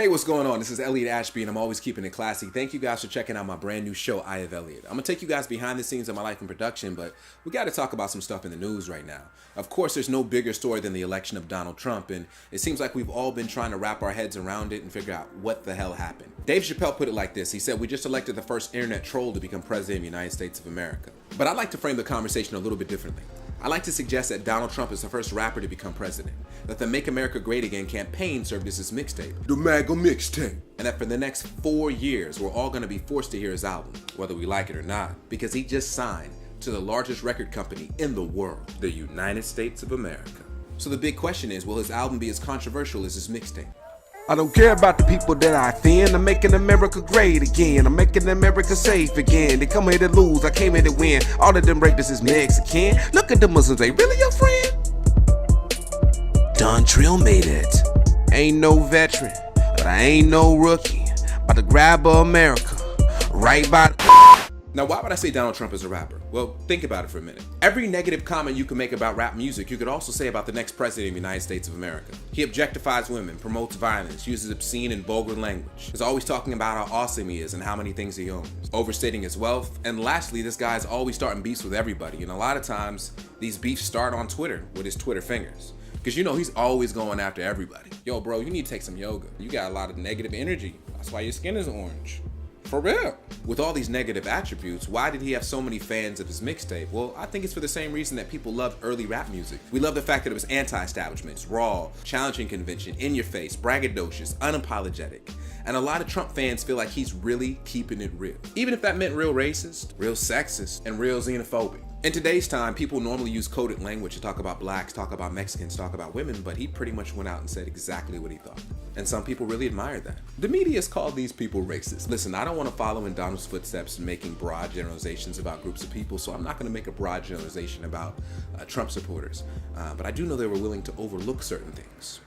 Hey, what's going on? This is Elliott Ashby, and I'm always keeping it classy. Thank you guys for checking out my brand new show, I Have Elliott. I'm going to take you guys behind the scenes of my life in production, but we got to talk about some stuff in the news right now. Of course, there's no bigger story than the election of Donald Trump, and it seems like we've all been trying to wrap our heads around it and figure out what the hell happened. Dave Chappelle put it like this. He said, "We just elected the first internet troll to become president of the United States of America." But I'd like to frame the conversation a little bit differently. I like to suggest that Donald Trump is the first rapper to become president, that the Make America Great Again campaign served as his mixtape, the MAGA Mixtape, and that for the next 4 years, we're all going to be forced to hear his album, whether we like it or not, because he just signed to the largest record company in the world, the United States of America. So the big question is, will his album be as controversial as his mixtape? I don't care about the people that I offend. I'm making America great again. I'm making America safe again. They come here to lose, I came here to win. All of them rapists is Mexican. Look at the Muslims, they really your friend? Don Trill made it. Ain't no veteran, but I ain't no rookie. About to grab America right by the... Now, why would I say Donald Trump is a rapper? Well, think about it for a minute. Every negative comment you can make about rap music, you could also say about the next president of the United States of America. He objectifies women, promotes violence, uses obscene and vulgar language, is always talking about how awesome he is and how many things he owns, overstating his wealth, and lastly, this guy is always starting beefs with everybody, and a lot of times, these beefs start on Twitter with his Twitter fingers. Because you know he's always going after everybody. Yo, bro, you need to take some yoga. You got a lot of negative energy. That's why your skin is orange. For real. With all these negative attributes, why did he have so many fans of his mixtape? Well, I think it's for the same reason that people loved early rap music. We love the fact that it was anti-establishment, it's raw, challenging convention, in your face, braggadocious, unapologetic. And a lot of Trump fans feel like he's really keeping it real. Even if that meant real racist, real sexist, and real xenophobic. In today's time, people normally use coded language to talk about blacks, talk about Mexicans, talk about women, but he pretty much went out and said exactly what he thought. And some people really admired that. The media has called these people racist. Listen, I don't want to follow in Donald's footsteps in making broad generalizations about groups of people, so I'm not going to make a broad generalization about Trump supporters. But I do know they were willing to overlook certain things.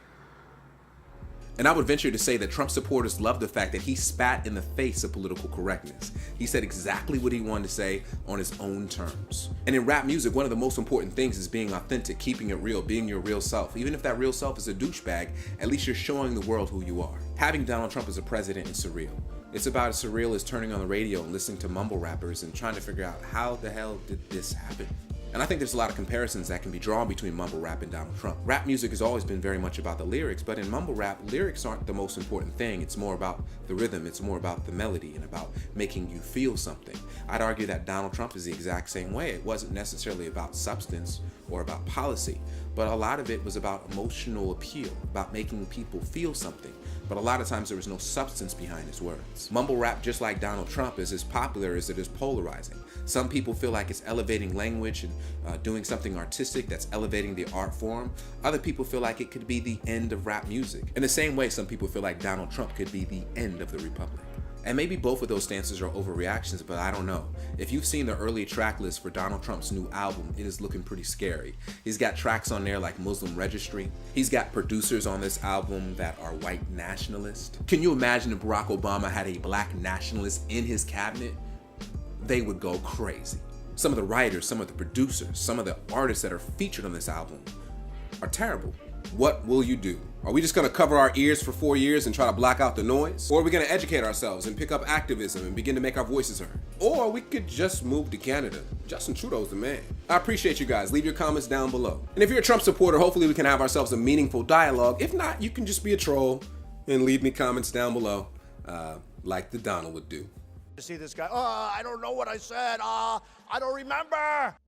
And I would venture to say that Trump supporters love the fact that he spat in the face of political correctness. He said exactly what he wanted to say on his own terms. And in rap music, one of the most important things is being authentic, keeping it real, being your real self. Even if that real self is a douchebag, at least you're showing the world who you are. Having Donald Trump as a president is surreal. It's about as surreal as turning on the radio and listening to mumble rappers and trying to figure out how the hell did this happen. And I think there's a lot of comparisons that can be drawn between mumble rap and Donald Trump. Rap music has always been very much about the lyrics, but in mumble rap, lyrics aren't the most important thing. It's more about the rhythm, it's more about the melody, and about making you feel something. I'd argue that Donald Trump is the exact same way. It wasn't necessarily about substance or about policy, but a lot of it was about emotional appeal, about making people feel something. But a lot of times there was no substance behind his words. Mumble rap, just like Donald Trump, is as popular as it is polarizing. Some people feel like it's elevating language and doing something artistic that's elevating the art form. Other people feel like it could be the end of rap music. In the same way, some people feel like Donald Trump could be the end of the republic. And maybe both of those stances are overreactions, but I don't know. If you've seen the early track list for Donald Trump's new album, it is looking pretty scary. He's got tracks on there like Muslim Registry. He's got producers on this album that are white nationalists. Can you imagine if Barack Obama had a black nationalist in his cabinet? They would go crazy. Some of the writers, some of the producers, some of the artists that are featured on this album are terrible. What will you do? Are we just gonna cover our ears for 4 years and try to block out the noise? Or are we gonna educate ourselves and pick up activism and begin to make our voices heard? Or we could just move to Canada. Justin Trudeau's the man. I appreciate you guys. Leave your comments down below. And if you're a Trump supporter, hopefully we can have ourselves a meaningful dialogue. If not, you can just be a troll and leave me comments down below, like the Donald would do. To see this guy, I don't know what I said, I don't remember.